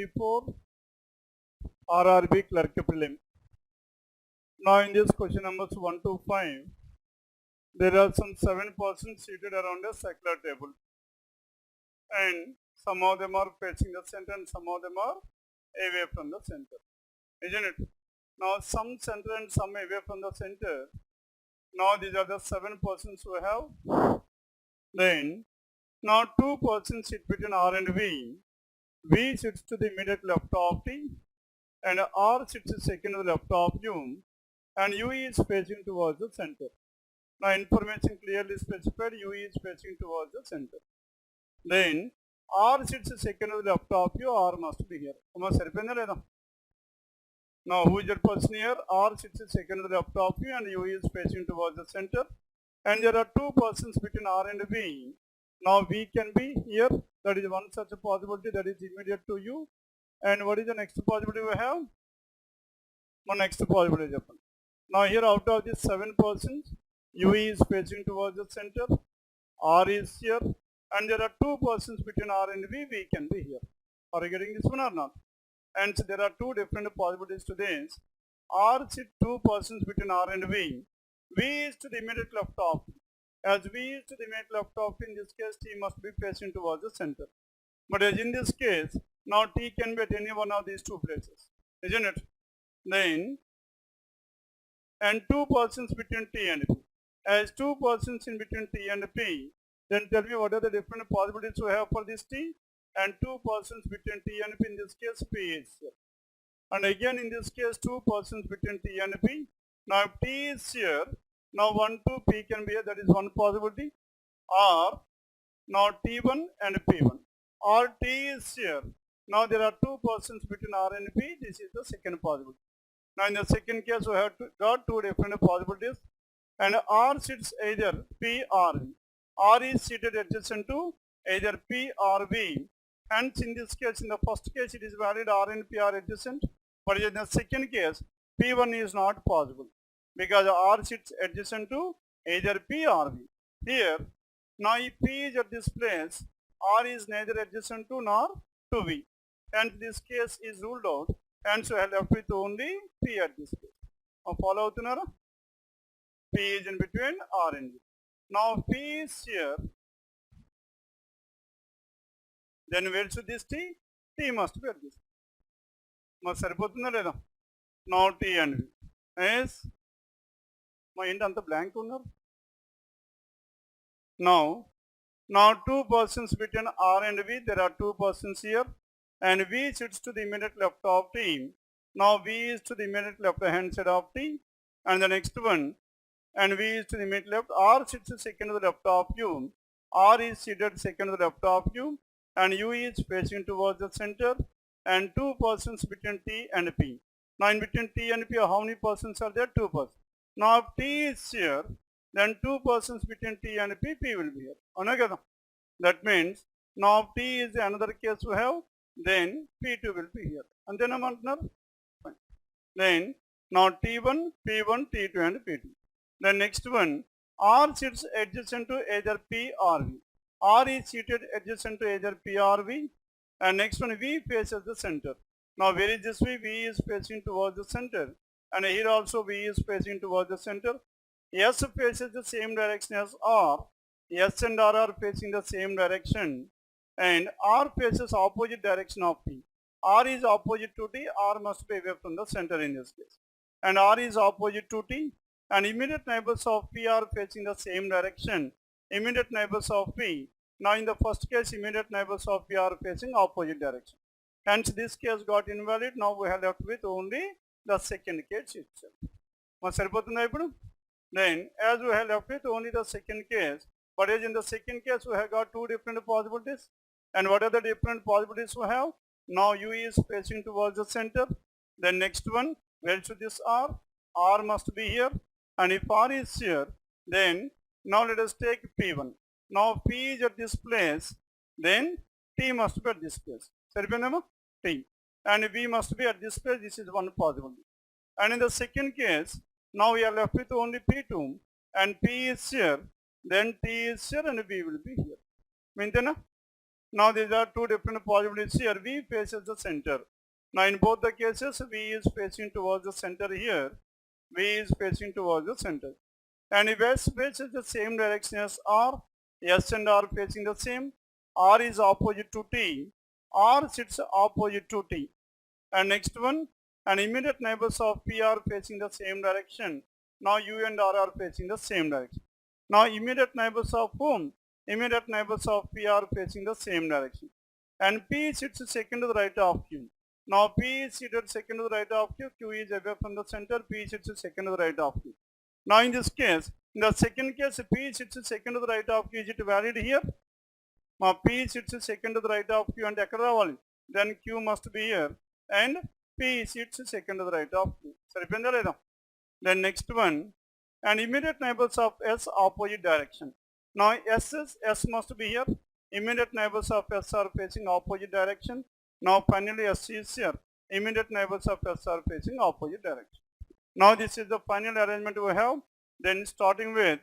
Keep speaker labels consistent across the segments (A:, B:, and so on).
A: NO-84 Rrb Clerk Prelims. Now in this question numbers 1 to 5, there are some 7 persons seated around a circular table, and some of them are facing the center and some of them are away from the center, isn't it? Now some center and some away from the center. Now these are the 7 persons we have. Then now 2 persons sit between R and V. V sits to the immediate left of T, and R sits second to the left of U, and U is facing towards the center. Now information clearly specified, U is facing towards the center. Then R sits second to the left of U, R must be here. Now who is that person here? R sits second to the left of U and U is facing towards the center. And there are 2 persons between R and V. Now V can be here, that is one such a possibility, that is immediate to U. And what is the next possibility we have? One next possibility. Now here out of these 7 persons, U is facing towards the center, R is here, and there are 2 persons between R and V can be here. Are you getting this one or not? And so there are 2 different possibilities to this. R sit 2 persons between R and V. V is to the immediate left of T. As V is to the immediate left of T, in this case T must be facing towards the center. But as in this case, now T can be at any one of these 2 places, isn't it? Then, and 2 persons between T and P. As 2 persons in between T and P, then tell me what are the different possibilities we have for this T, and 2 persons between T and P, in this case P is here. And again in this case 2 persons between T and P. Now if T is here, now 1, 2, P can be here, that is one possibility. Or, now T1 and P1. Or T is here. Now there are 2 persons between R and P, this is the second possibility. Now in the second case we have got 2 different possibilities. And R sits either P or V. R is seated adjacent to either P or V. Hence in this case, in the first case it is valid R and P are adjacent. But in the second case, P1 is not possible, because R sits adjacent to either P or V. Here, now if P is at this place, R is neither adjacent to nor to V. Hence this case is ruled out. Hence we are left with only P at this place. Now follow avutunnara? P is in between R and V. Now P is here. Then where should this T? T must be at this. Must saripotunda leda? Now T and V. Yes? Ma enti anta blank unnaru? Now 2 persons between R and V, there are 2 persons here, and V sits to the immediate left of T. Now V is to the immediate left hand side of T, and the next one, and V is to the immediate left. R sits second to the left of U. R is seated second to the left of U, and U is facing towards the center, and 2 persons between T and P. Now in between T and P, how many persons are there? 2 persons. Now if T is here, then 2 persons between T and P will be here. That means now if T is another case we have, then P2 will be here. And then fine. Then now T1, P1, T2 and P2. The next one, R sits adjacent to either P or V. R is seated adjacent to either P or V. And next one, V faces the center. Now where is this V? V is facing towards the center. And here also V is facing towards the center. S faces the same direction as R. S and R are facing the same direction. And R faces opposite direction of T. R is opposite to T. R must be away from the center in this case. And R is opposite to T. And immediate neighbors of P are facing the same direction. Immediate neighbors of P. Now in the first case, immediate neighbors of P are facing opposite direction. Hence this case got invalid. Now we have left with only the second case itself. Then as we have left with only the second case, but as in the second case we have got 2 different possibilities. And what are the different possibilities we have? Now U is facing towards the center. Then next one, where should this R? R must be here. And if R is here, then now let us take P1. Now P is at this place, then T must be at this place. T. And V must be at this place, this is one possibility. And in the second case, now we are left with only P2, and P is here, then T is here and V will be here. Now these are two different possibilities here. V faces the center. Now in both the cases, V is facing towards the center here. V is facing towards the center. And if S faces the same direction as R, S and R facing the same, R is opposite to T, R sits opposite to T. And next one, and immediate neighbors of P are facing the same direction. Now U and R are facing the same direction. Now immediate neighbors of whom? Immediate neighbors of P are facing the same direction. And P sits second to the right of Q. Now P is seated second to the right of Q, Q is away from the center, P sits second to the right of Q. Now in this case, in the second case, P sits second to the right of Q, is it valid here? Now P sits second to the right of Q and Ekradavali. Then Q must be here. And P sits second to the right of Q. Then next one, and immediate neighbors of S opposite direction. Now S must be here. Immediate neighbors of S are facing opposite direction. Now finally S is here. Immediate neighbors of S are facing opposite direction. Now this is the final arrangement we have. Then starting with,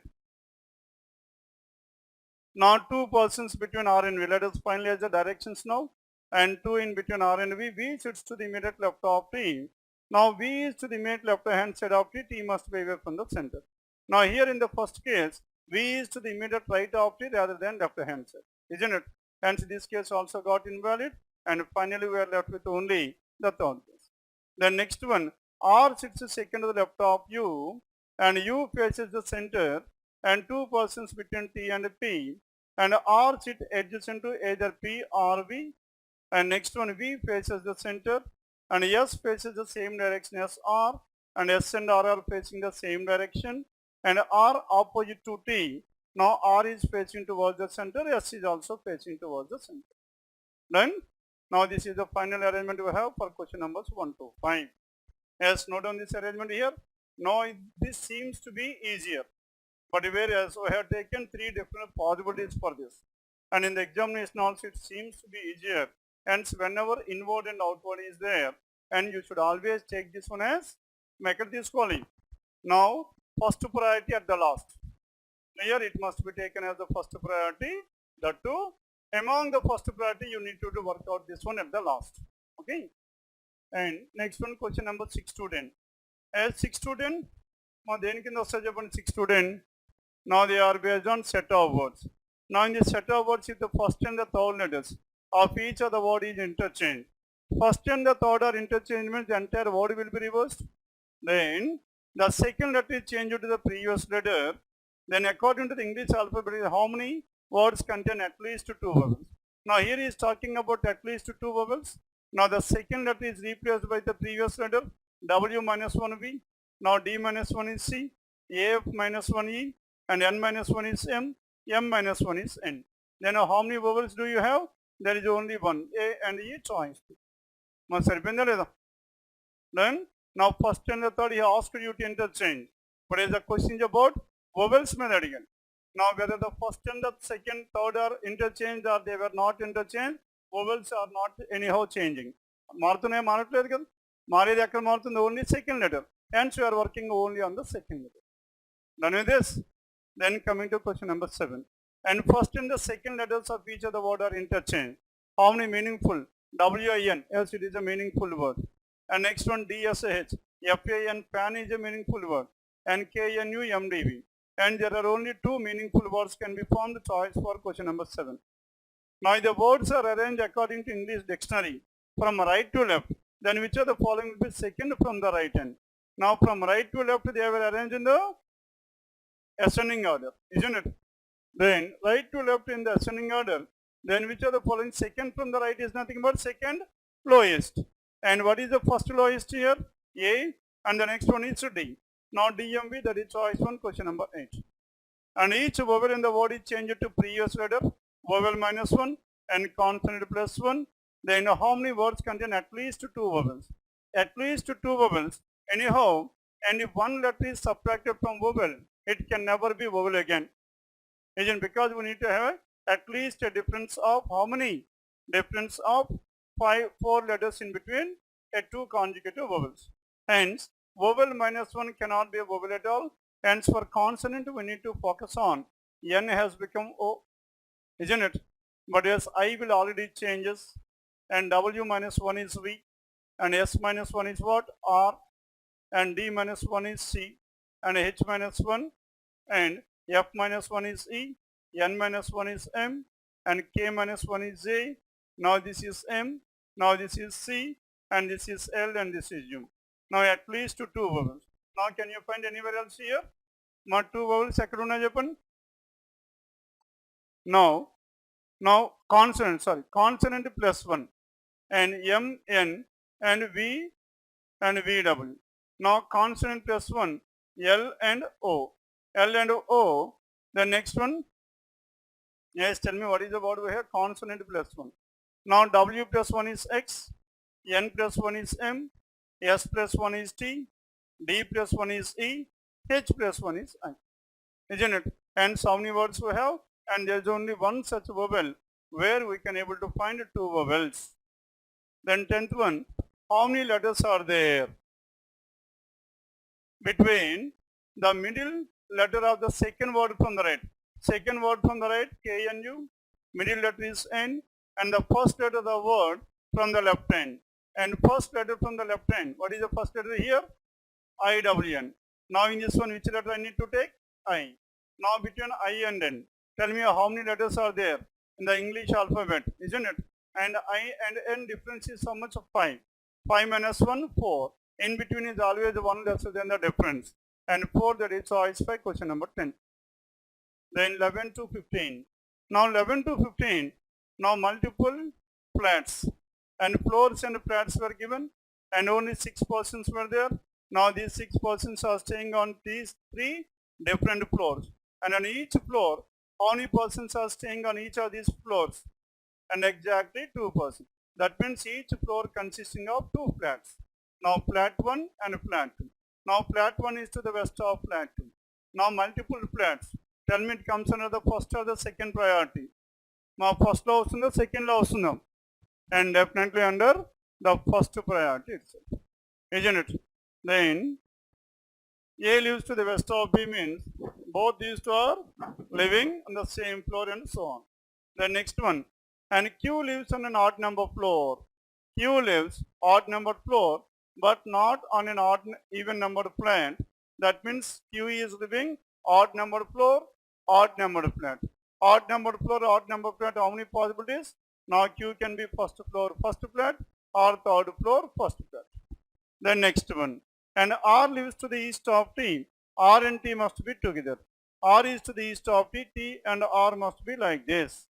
A: now two persons between R and V. Let us finalize the directions now. And 2 in between R and V. V sits to the immediate left of T. Now V is to the immediate left hand side of T. T must be away from the center. Now here in the first case, V is to the immediate right of T rather than left hand side, isn't it? Hence this case also got invalid. And finally we are left with only the third case. The next one, R sits second to the left of U, and U faces the center, and two persons between T and P, and R sit adjacent to either P or V. And next one, V faces the center, and S faces the same direction as R, and S and R are facing the same direction, and R opposite to T. Now R is facing towards the center, S is also facing towards the center. Done? Now this is the final arrangement we have for question numbers 1 to 5. Yes, note down this arrangement here. Now this seems to be easier, but whereas we have taken 3 different possibilities for this, and in the examination also it seems to be easier. Hence whenever inward and outward is there, and you should always take this one as Mekal. Now first priority at the last. Here it must be taken as the first priority. The two among the first priority you need to work out this one at the last. Okay. And next one, question number 6 to 10. As 6 to 10, now 6 to 10. Now they are based on set of words. Now in this set of words, if the first and the third letters of each of the word is interchanged, first and the third are interchanged means the entire word will be reversed. Then the second letter is changed to the previous letter. Then according to the English alphabet, how many words contain at least 2 vowels? Now here he is talking about at least 2 vowels. Now the second letter is replaced by the previous letter, W minus 1V. Now D minus 1 is C, AF minus 1 E, and N minus 1 is M, M minus 1 is N. Then how many vowels do you have? There is only one, A and E choice. Then now first and the third he asked you to interchange. But as the question is about vowels method again. Now whether the first and the second, third are interchanged or they were not interchanged, vowels are not anyhow changing. Only second letter. Hence you are working only on the second letter. Done with this? Then coming to question number 7. And first and the second letters of each of the word are interchanged. How many meaningful? W-I-N. Yes, it is a meaningful word. And next one, D-S-H. F-A-N, fan is a meaningful word. And K-N-U-M-D-V. And there are only 2 meaningful words can be found. Choice for question number 7. Now the words are arranged according to English dictionary from right to left. Then which of the following will be second from the right hand? Now from right to left they were arranged in the ascending order, isn't it? Then right to left in the ascending order. Then which of the following second from the right is nothing but second lowest. And what is the first lowest here? A, and the next one is D. Now DMV, that is choice 1, question number 8. And each vowel in the word is changed to previous letter, vowel minus 1 and consonant plus 1. Then how many words contain at least 2 vowels? At least 2 vowels. Anyhow, and if one letter is subtracted from vowel, it can never be vowel again. Isn't, because we need to have at least a difference of how many? Difference of 4 letters in between 2 consecutive vowels. Hence, vowel minus 1 cannot be a vowel at all. Hence, for consonant we need to focus on N has become O, isn't it? but yes, I will already changes, and W minus 1 is V, and S minus 1 is what? R, and D minus 1 is C, and H minus 1, and F minus 1 is E, N minus 1 is M, and K minus 1 is J. Now this is M, now this is C, and this is L, and this is U. Now at least 2 vowels. Now can you find anywhere else here? My 2 vowels ekkada unnaya cheppandi. Now consonant plus 1, and M, N, and V, and VW. Now consonant plus 1, L and O. L and O. The next one, yes, tell me what is the word over here? Consonant plus 1. Now W plus 1 is X, N plus 1 is M, S plus 1 is T, D plus 1 is E, H plus 1 is I. Isn't it? And so many words we have, and there is only one such vowel where we can able to find 2 vowels. Then 10th one, how many letters are there between the middle letter of the second word from the right? Second word from the right, KNU, middle letter is N, and the first letter of the word from the left hand. And first letter from the left hand, what is the first letter here? IWN. Now in this one, which letter I need to take? I. Now between I and N, tell me how many letters are there in the English alphabet, isn't it? And I and N difference is how much? 5. 5 minus 1, 4. In between is always 1 lesser than the difference. And 4, that is choice 5, question number 10. Then 11 to 15. Now 11 to 15, now multiple flats. And floors and flats were given, and only 6 persons were there. Now these 6 persons are staying on these 3 different floors. And on each floor, how many persons are staying on each of these floors? And exactly 2 persons. That means each floor consisting of 2 flats. Now flat 1 and flat 2. Now flat 1 is to the west of flat 2. Now multiple flats. Tell me it comes under the first or the second priority. Now first law vastunda, second law vastunda. And definitely under the first priority itself. Isn't it? Then A lives to the west of B means both these two are living on the same floor and so on. The next one, and Q lives on an odd number floor. Q lives odd number floor, but not on an odd even number flat. That means Q is living odd number floor, odd number flat. Odd number floor, odd number flat, how many possibilities? Now Q can be first floor, first flat, or third floor, first flat. The next one, and R lives to the east of T. R and T must be together. R is to the east of T, T and R must be like this.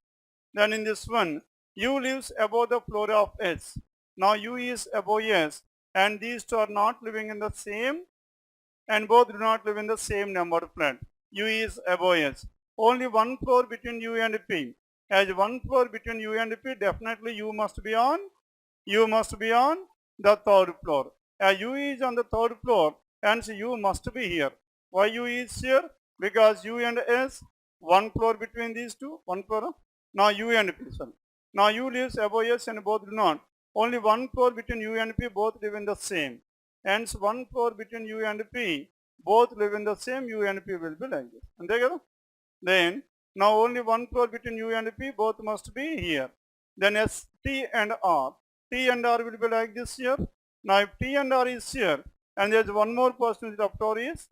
A: Then in this one, U lives above the floor of S. Now U is above S, and these two are not living in the same, and both do not live in the same number flat. U is above S. Only one floor between U and P. As one floor between U and P, definitely U must be on the third floor. As U is on the third floor, hence U must be here. Why U is here? Because U and S, one floor between these two, one floor. Now U and P, sorry. Now U lives above S and both do not. Only one floor between U and P, both live in the same. Hence one floor between U and P, both live in the same, U and P will be like this. And then, now only one floor between U and P, both must be here. Then S, T and R. T and R will be like this here. Now if T and R is here, and there is one more person with up is,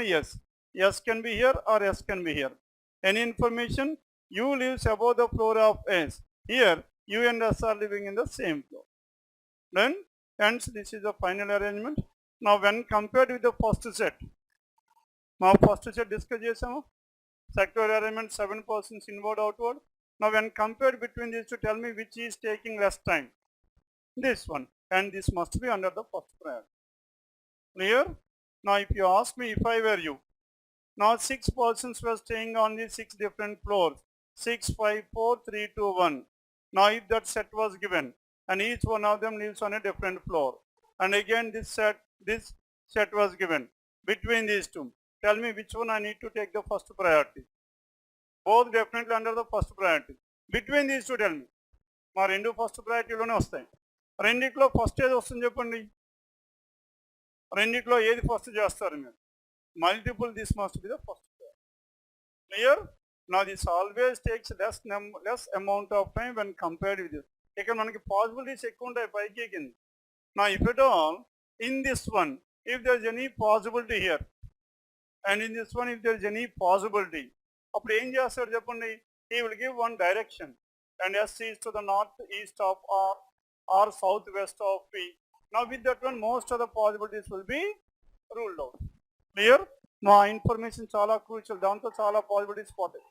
A: yes. S can be here or S can be here. Any information? U lives above the floor of S. Here, U and S are living in the same floor. Then, hence this is the final arrangement. Now when compared with the first set, now first set discuss chesamu. Sector arrangement 7 persons inward outward. Now when compared between these two, tell me which is taking less time. This one, and this must be under the first priority. Clear? Now if you ask me, if I were you, now 6 persons were staying on the 6 different floors. 6, 5, 4, 3, 2, 1. Now if that set was given, and each one of them lives on a different floor, and again this set was given between these two, tell me which one I need to take the first priority. Both definitely under the first priority. Between these two, tell me. మా రెండు first ప్రయారిటీలోనే వస్తాయి. రెండిట్లో first ఏది వస్తుంది చెప్పండి. రెండిట్లో ఏది first చేస్తారు మీరు? Multiple this must be the first. Clear? Now this always takes less amount of time when compared with this. Here manaki possibilities ekku untayi paiki kindi. Now if at all in this one, if there is any possibility here, and in this one if there is any possibility, appudu em chestadu cheppandi, he will give one direction, and S is to the north east of R or southwest of P. Now with that one most of the possibilities will be ruled out. Clear? మా information చాలా crucial, దాంతో చాలా possibilities పోతాయి.